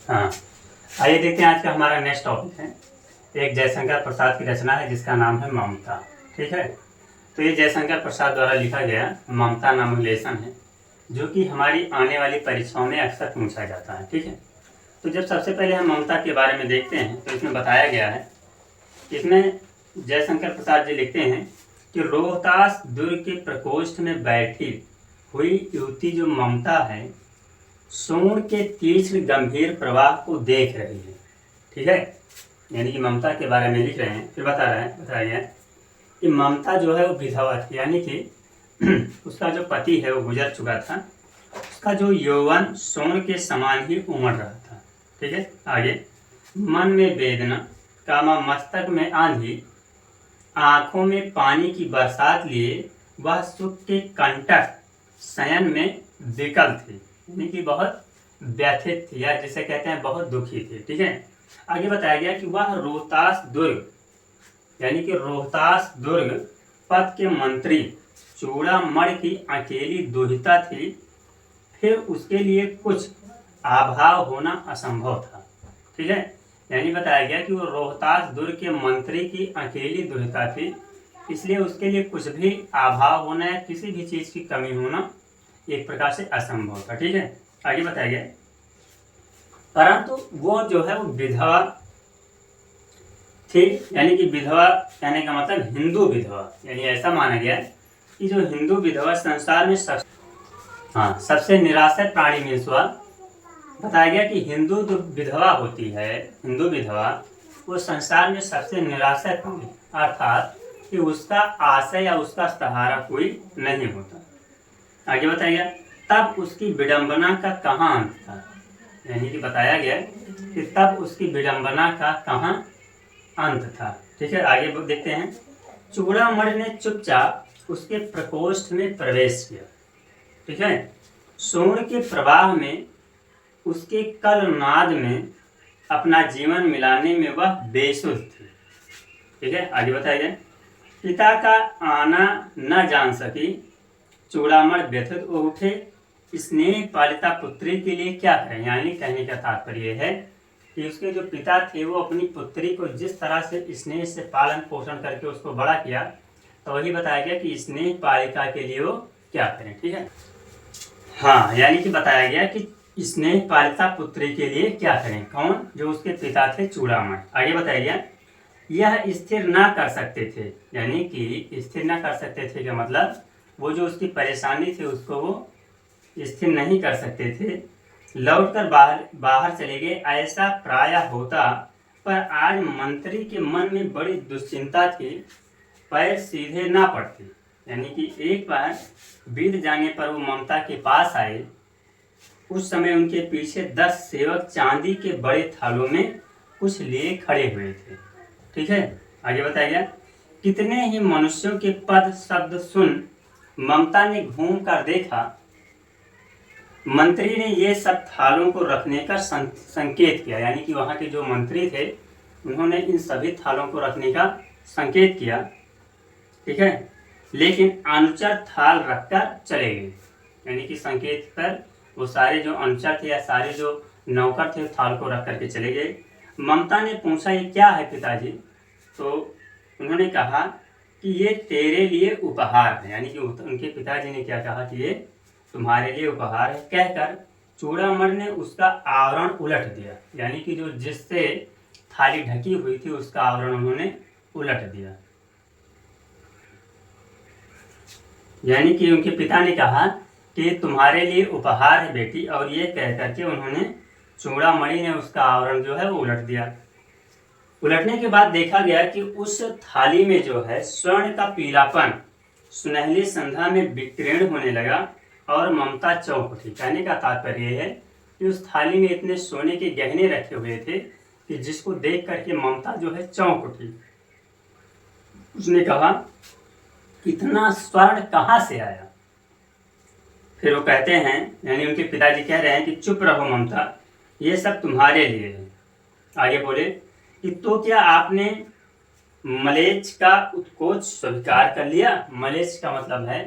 हाँ, आइए देखते हैं आज का हमारा नेक्स्ट टॉपिक है। एक जयशंकर प्रसाद की रचना है जिसका नाम है ममता। ठीक है, तो ये जयशंकर प्रसाद द्वारा लिखा गया ममता नामक लेसन है, जो कि हमारी आने वाली परीक्षाओं में अक्सर पूछा जाता है। ठीक है, तो जब सबसे पहले हम ममता के बारे में देखते हैं तो इसमें बताया गया है, इसमें जयशंकर प्रसाद जी लिखते हैं कि रोहतास दुर्ग के प्रकोष्ठ में बैठी हुई युवती जो ममता है, सोन के तीक्ष्ण गंभीर प्रवाह को देख रही है। ठीक है, यानी कि ममता के बारे में लिख रहे हैं। फिर बताया गया कि ममता जो है वो विधवा थी, यानी कि उसका जो पति है वो गुजर चुका था। उसका जो यौवन सोन के समान ही उमड़ रहा था। ठीक है, आगे मन में वेदना, कामा मस्तक में आंधी, आंखों में पानी की बरसात लिए वह सुख के कंटक शयन में विकल थी, यानी कि बहुत व्यथित थी, या जिसे कहते हैं बहुत दुखी थी। ठीक है, आगे बताया गया कि वह रोहतास दुर्ग, यानी कि रोहतास दुर्ग पद के मंत्री चूड़ामणि की अकेली दुहिता थी। फिर उसके लिए कुछ अभाव होना असंभव था। ठीक है, यानी बताया गया कि वो रोहतास दुर्ग के मंत्री की अकेली दुहिता थी, इसलिए उसके लिए कुछ भी अभाव होना या किसी भी चीज की कमी होना एक प्रकार से असंभव था। ठीक है, आगे बताया गया परंतु वो जो है वो विधवा थी, यानी कि विधवा कहने का मतलब हिंदू विधवा, यानी ऐसा माना गया कि जो हिंदू विधवा संसार में सबसे निराश्रित प्राणी में स्वा बताया गया कि हिंदू जो विधवा होती है, हिंदू विधवा, वो संसार में सबसे निराश्रित प्राणी, अर्थात कि उसका आश्रय या उसका सहारा कोई नहीं होता। आगे बताया गया तब उसकी विडंबना का कहाँ अंत था, यानी कि बताया गया कि तब उसकी विडंबना का कहाँ अंत था। ठीक है, आगे देखते हैं। चूड़ामणि ने चुपचाप उसके प्रकोष्ठ में प्रवेश किया। ठीक है, सोन के प्रवाह में, उसके कलनाद में अपना जीवन मिलाने में वह बेसुध थी। ठीक है, आगे बताया गया पिता का आना न जान सकी चूड़ामणि व्यथित हो उठे, स्नेह पालिता पुत्री के लिए क्या करें, यानी कहने का तात्पर्य है कि उसके जो पिता थे वो अपनी पुत्री को जिस तरह से स्नेह से पालन पोषण करके उसको बड़ा किया, तो वही बताया गया कि स्नेह पालिका के लिए वो क्या करें। ठीक है, हाँ, यानी कि बताया गया कि स्नेह पालिता पुत्री के लिए क्या करें, कौन, जो उसके पिता थे चूड़ामणि। आगे बताया गया यह स्थिर ना कर सकते थे, यानी कि स्थिर ना कर सकते थे का मतलब वो जो उसकी परेशानी थी उसको वो स्थिर नहीं कर सकते थे, लौटकर बाहर चले गए। ऐसा प्रायः होता, पर आज मंत्री के मन में बड़ी दुश्चिंता थी, पैर सीधे ना पड़ते, यानी कि एक बार बीत जाने पर वो ममता के पास आए। उस समय उनके पीछे 10 सेवक चांदी के बड़े थालों में कुछ लिए खड़े हुए थे। ठीक है, आगे बताया गया कितने ही मनुष्यों के पद शब्द सुन ममता ने घूम कर देखा। मंत्री ने ये सब थालों को रखने का संकेत किया, यानी कि वहाँ के जो मंत्री थे उन्होंने इन सभी थालों को रखने का संकेत किया। ठीक है, लेकिन अनुचर थाल रखकर चले गए, यानी कि संकेत पर वो सारे जो अनुचर थे या सारे जो नौकर थे थाल को रख करके चले गए। ममता ने पूछा ये क्या है पिताजी, तो उन्होंने कहा कि ये तेरे लिए उपहार है, यानी कि उनके पिताजी ने क्या कहा कि ये तुम्हारे लिए उपहार है, कहकर चूड़ामणि ने उसका आवरण उलट दिया, यानी कि जो जिससे थाली ढकी हुई थी उसका आवरण उन्होंने उलट दिया। यानी कि उनके पिता ने कहा कि तुम्हारे लिए उपहार है बेटी, और ये कह करके उन्होंने चूड़ामणि ने उसका आवरण जो है वो उलट दिया। उलटने के बाद देखा गया कि उस थाली में जो है स्वर्ण का पीलापन सुनहली संध्या में विकीर्ण होने लगा और ममता चौंक उठी। कहने का तात्पर्य है कि उस थाली में इतने सोने के गहने रखे हुए थे कि जिसको देख करके ममता जो है चौंक उठी। उसने कहा इतना स्वर्ण कहाँ से आया। फिर वो कहते हैं, यानी उनके पिताजी कह रहे हैं कि चुप रहो ममता, ये सब तुम्हारे लिए है। आगे बोले कि तो क्या आपने मलेच्छ का उत्कोच स्वीकार कर लिया। मलेच्छ का मतलब है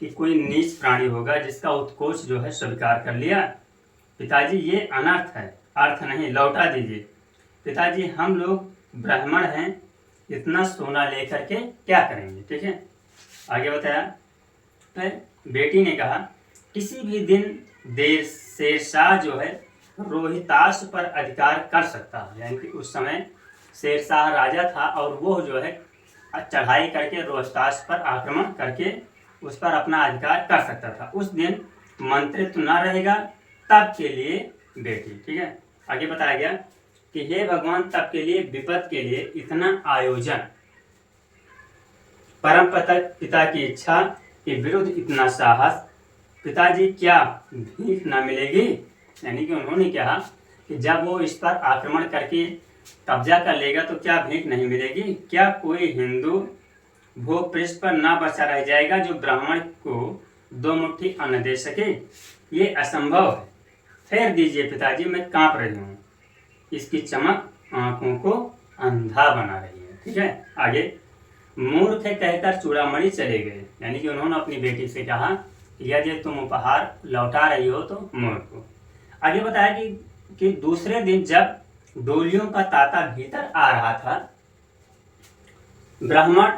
कि कोई नीच प्राणी होगा जिसका उत्कोच जो है स्वीकार कर लिया। पिताजी ये अनर्थ है, अर्थ नहीं, लौटा दीजिए। पिताजी हम लोग ब्राह्मण हैं, इतना सोना लेकर के क्या करेंगे। ठीक है, आगे बताया। फिर बेटी ने कहा किसी भी दिन देर शेरशाह जो है रोहिताश पर अधिकार कर सकता है। यानी कि उस समय शेरशाह राजा था और वो जो है चढ़ाई करके रोहिताश पर आक्रमण करके उस पर अपना अधिकार कर सकता था। उस दिन मंत्रित्व न रहेगा, तब के लिए बेटी। ठीक है, आगे बताया गया कि हे भगवान, तब के लिए, विपद के लिए इतना आयोजन, परम पिता की इच्छा के विरुद्ध इतना साहस, पिताजी क्या भीख न मिलेगी। यानी कि उन्होंने कहा कि जब वो इस पर आक्रमण करके कब्जा कर लेगा तो क्या भीख नहीं मिलेगी। क्या कोई हिंदू भूपृष्ठ पर ना बचा रह जाएगा जो ब्राह्मण को 2 मुट्ठी अन्न दे सके। ये असंभव है। फेर दीजिए पिताजी, मैं कांप रही हूँ। इसकी चमक आंखों को अंधा बना रही है। ठीक है, आगे। मूर्ख है कहकर चूड़ामणि चले गए। यानी कि उन्होंने अपनी बेटी से कहा कि यदि तुम उपहार लौटा रही हो तो मूर्ख हो। आगे बताया कि दूसरे दिन जब डोलियों का तांता भीतर आ रहा था, ब्राह्मण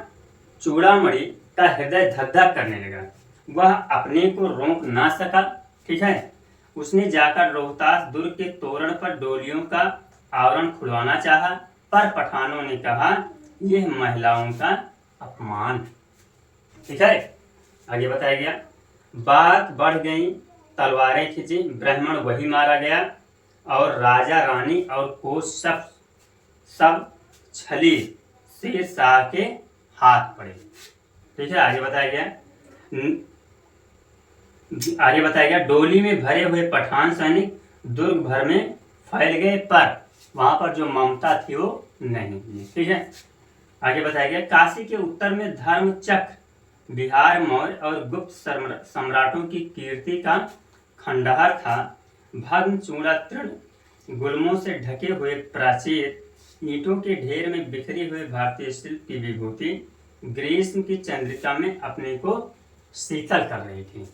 चूड़ामणि का हृदय धक धक करने लगा। वह अपने को रोक ना सका। ठीक है, उसने जाकर रोहतास दुर्ग के तोरण पर डोलियों का आवरण खुलवाना चाहा, पर पठानों ने कहा यह महिलाओं का अपमान। ठीक है, आगे बताया गया। बात बढ़ गई, तलवारें खींची, ब्राह्मण वही मारा गया और राजा रानी और कोच सब छली शेरशाह के हाथ पड़े। ठीक है, आगे बताया गया डोली में भरे हुए पठान सैनिक दुर्ग भर में फैल गए, पर वहां पर जो ममता थी वो नहीं थी। ठीक है, आगे बताया गया काशी के उत्तर में धर्मचक्र, बिहार मौर्य और गुप्त सम्राटों की कीर्ति का खंडहर था। भग्न चूड़ातृण गुल्मों से ढके हुए प्राचीर, ईंटों के ढेर में बिखरी हुई भारतीय शिल्प की विभूति ग्रीष्म की चंद्रिका में अपने को शीतल कर रही थी।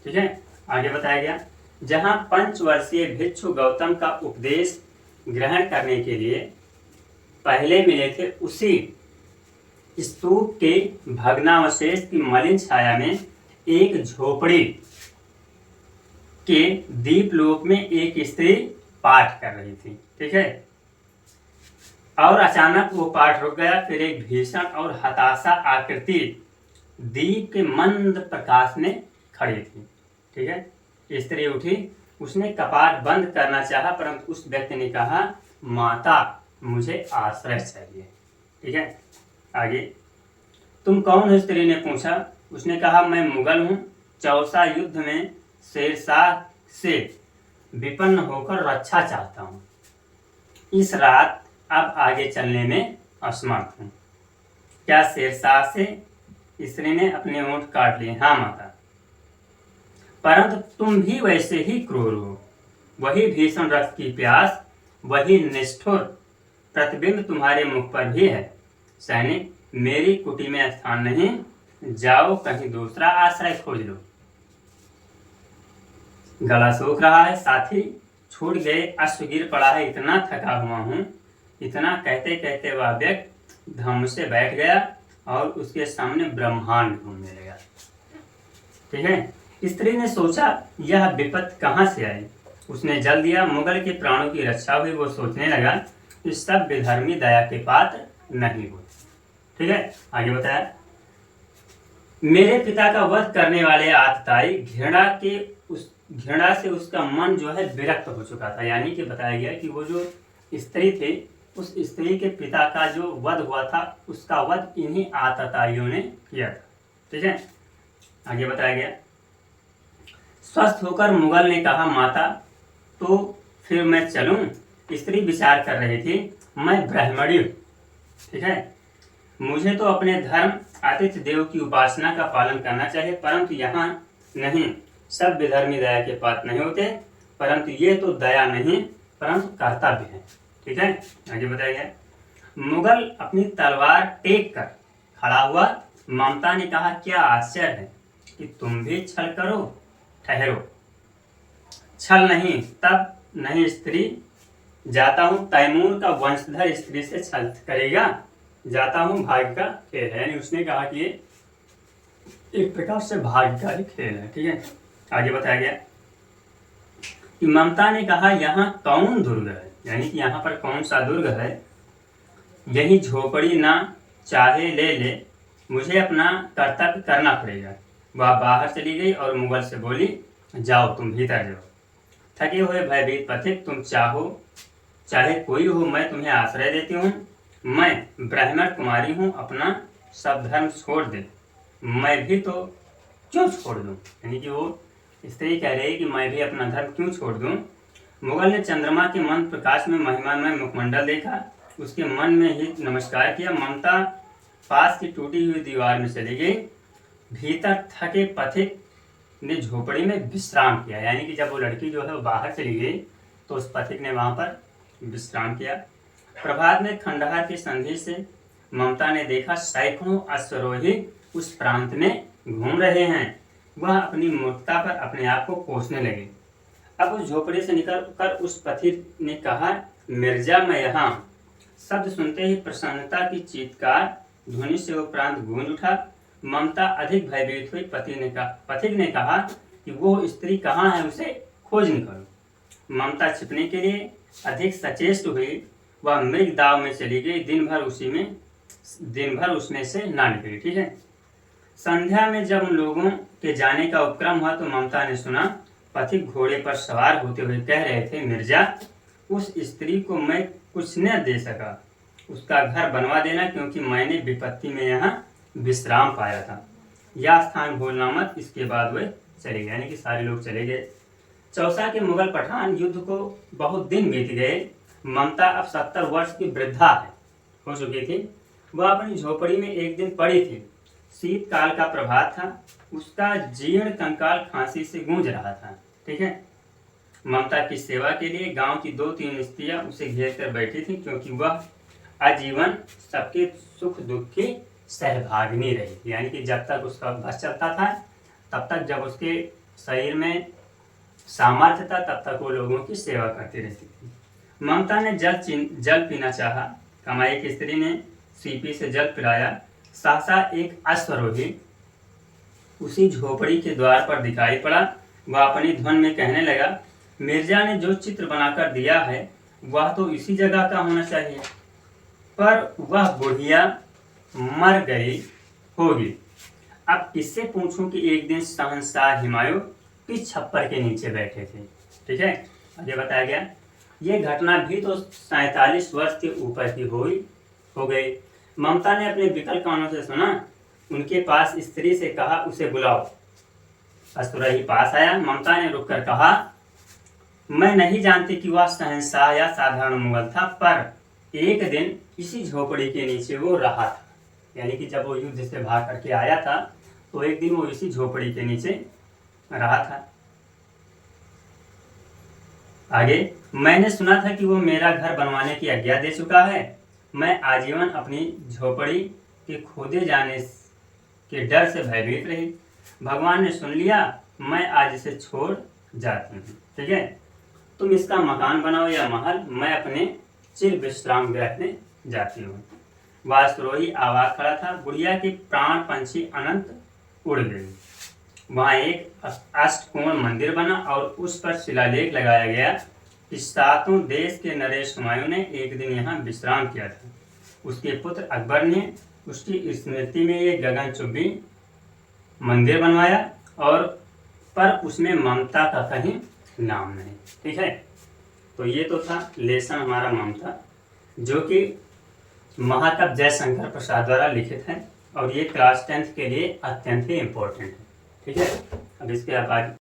ठीक है, आगे बताया गया जहां 5 वर्षीय भिक्षु गौतम का उपदेश ग्रहण करने के लिए पहले मिले थे, उसी स्तूप के भग्नावशेष की मलिन छाया में एक झोपड़ी के दीपलोक में एक स्त्री पाठ कर रही थी। ठीक है, और अचानक वो पाठ रुक गया। फिर एक भीषण और हताशा आकृति दीप के मंद प्रकाश में खड़ी थी। ठीक है, स्त्री उठी, उसने कपाट बंद करना चाहा, परंतु उस व्यक्ति ने कहा माता मुझे आश्रय चाहिए। ठीक है, आगे। तुम कौन हो, स्त्री ने पूछा। उसने कहा मैं मुगल हूँ, चौसा युद्ध में शेरशाह से विपन्न होकर रक्षा चाहता हूँ। इस रात अब आगे चलने में असमर्थ हूँ। क्या शेरशाह से? स्त्री ने अपने होंठ काट लिए। हाँ माता, परंतु तुम भी वैसे ही क्रूर हो। वही भीषण रक्त की प्यास, वही निष्ठुर प्रतिबिंब तुम्हारे मुख पर भी है। सैनिक, मेरी कुटी में स्थान नहीं, जाओ कहीं दूसरा आश्रय खोज लो। गला सूख रहा है, साथी छूट गए, अश्व गिर पड़ा है, इतना थका हुआ हूँ। इतना कहते कहते वह व्यक्ति धम से बैठ गया और उसके सामने ब्रह्मांड घूमने लगा। ठीक है, स्त्री ने सोचा यह विपत्ति कहाँ से आई। उसने जल दिया, मुगल के प्राणों की रक्षा हुई। वो सोचने लगा कि सब विधर्मी दया के पात्र नहीं हुए। ठीक है, आगे बताया मेरे पिता का वध करने वाले आतताई घृणा से उसका मन जो है विरक्त हो चुका था। यानी कि बताया गया कि वो जो स्त्री थी, उस स्त्री के पिता का जो वध हुआ था, उसका वध इन्हीं आतताइयों ने किया था। ठीक है, आगे बताया गया स्वस्थ होकर मुगल ने कहा माता तो फिर मैं चलूं। स्त्री विचार कर रही थी, मैं ब्राह्मणी हूं। ठीक है, मुझे तो अपने धर्म आतिथ्य देव की उपासना का पालन करना चाहिए, परंतु यहाँ नहीं, सब विधर्मी दया के पात्र नहीं होते, परंतु ये तो दया नहीं परंतु कर्तव्य है। ठीक है, आगे बताया गया मुगल अपनी तलवार टेक कर खड़ा हुआ। ममता ने कहा क्या आश्चर्य है कि तुम भी छल करो। ठहरो, छल नहीं, तब नहीं स्त्री जाता हूँ तैमूर का वंशधर स्त्री से छल करेगा, जाता हूँ भाग्य का खेल है। यानी उसने कहा कि ये एक प्रकार से भाग्य का ही खेल है। ठीक है, आगे बताया गया कि ममता ने कहा यहाँ कौन दुर्ग है, यानी कि यहाँ पर कौन सा दुर्ग है, यही झोपड़ी ना चाहे ले ले, मुझे अपना कर्तव्य करना पड़ेगा। वह बाहर चली गई और मुगल से बोली, जाओ तुम भीतर जाओ। थके हुए भयभीत पथिक, तुम चाहे कोई हो, मैं तुम्हें आश्रय देती हूँ। मैं ब्राह्मण कुमारी हूँ, अपना सब धर्म छोड़ दे। मैं भी तो क्यों छोड़ दूँ, यानी कि वो स्त्री कह रही है कि मैं भी अपना धर्म क्यों छोड़ दूँ। मुगल ने चंद्रमा के मंद प्रकाश में महिमामय मुखमंडल देखा, उसके मन में ही नमस्कार किया। ममता पास की टूटी हुई दीवार में चली गई। भीतर थके पथिक ने झोपड़ी में विश्राम किया, यानी कि जब वो लड़की जो है वो बाहर चली गई तो उस पथिक ने वहां पर विश्राम किया। प्रभात में खंडहर की संधि से ममता ने देखा सैकड़ों अश्वरोही उस प्रांत में घूम रहे हैं। वह अपनी मूर्खता पर अपने आप को कोसने लगे। अब उस झोपड़ी से निकल कर उस पथिक ने कहा, मिर्जा मैं यहाँ। शब्द सुनते ही प्रसन्नता की चीत्कार ध्वनि से वो प्रांत गूंज उठा। ममता अधिक भयभीत हुई। पथिक ने कहा कि वो स्त्री कहाँ है, उसे खोज निकालो। ममता छिपने के लिए अधिक सचेष्ट हुई। वह मृग दाव में चली गई। दिन भर उसमें से ना निकली। ठीक है, संध्या में जब उन लोगों के जाने का उपक्रम हुआ तो ममता ने सुना पथिक घोड़े पर सवार होते हुए कह रहे थे, मिर्जा उस स्त्री को मैं कुछ न दे सका, उसका घर बनवा देना, क्योंकि मैंने विपत्ति में यहाँ विश्राम पाया था। यह स्थान भूलना मत। इसके बाद वे चले गए, यानी कि सारे लोग चले गए। चौसा के मुगल पठान युद्ध को बहुत दिन बीत गए। ममता अब 70 वर्ष की वृद्धा हो चुकी थी। वह अपनी झोपड़ी में एक दिन पड़ी थी। शीतकाल का प्रभात था। उसका जीर्ण कंकाल खांसी से गूंज रहा था। ठीक है, ममता की सेवा के लिए गांव की 2-3 स्त्रियां उसे घेर कर बैठी थी, क्योंकि वह आजीवन सबके सुख दुख की सहभागिनी रही। यानी कि जब तक उसका बस चलता था, तब तक जब उसके शरीर में सामर्थ्य था, तब तक वो लोगों की सेवा करती रहती थी। ममता ने जल पीना चाहा। कमाई की स्त्री ने सीपी से जल पिलाया। सहसा एक अश्वरोही उसी झोपड़ी के द्वार पर दिखाई पड़ा। वह अपनी ध्वन में कहने लगा, मिर्जा ने जो चित्र बनाकर दिया है वह तो इसी जगह का होना चाहिए, पर वह बुढ़िया मर गई होगी। अब किससे पूछूं कि एक दिन शहंशाह हुमायूं किस छप्पर के नीचे बैठे थे। ठीक है, आगे बताया गया ये घटना भी तो 47 वर्ष के ऊपर की हो गई। ममता ने अपने विकल कानों से सुना। उनके पास स्त्री से कहा, उसे बुलाओ। अश्वरोही पास आया। ममता ने रुककर कहा, मैं नहीं जानती कि वह शहंशाह या साधारण मुगल था, पर एक दिन इसी झोपड़ी के नीचे वो रहा था। यानी कि जब वो युद्ध से भाग करके आया था तो एक दिन वो इसी झोपड़ी के नीचे रहा था। आगे, मैंने सुना था कि वो मेरा घर बनवाने की आज्ञा दे चुका है। मैं आजीवन अपनी झोपड़ी के खोदे जाने के डर से भयभीत रही। भगवान ने सुन लिया, मैं आज इसे छोड़ जाती हूँ। ठीक है, तुम इसका मकान बनाओ या महल, मैं अपने चिर विश्राम गृह में जाती हूँ। वास्तुरोही आवाज खड़ा था। बुढ़िया के प्राण पंछी अनंत उड़ गई। वहाँ एक अष्टकोण मंदिर बना और उस पर शिलालेख लगाया गया कि 7 देश के नरेश हुमायूं ने एक दिन यहाँ विश्राम किया था। उसके पुत्र अकबर ने उसकी स्मृति में ये गगनचुंबी मंदिर बनवाया, और पर उसमें ममता का कहीं नाम नहीं। ठीक है, तो ये तो था लेसन हमारा ममता, जो कि महाकवि जयशंकर प्रसाद द्वारा लिखित है, और ये क्लास 10th के लिए अत्यंत ही इम्पोर्टेंट है। ठीक है, अब इसके बाद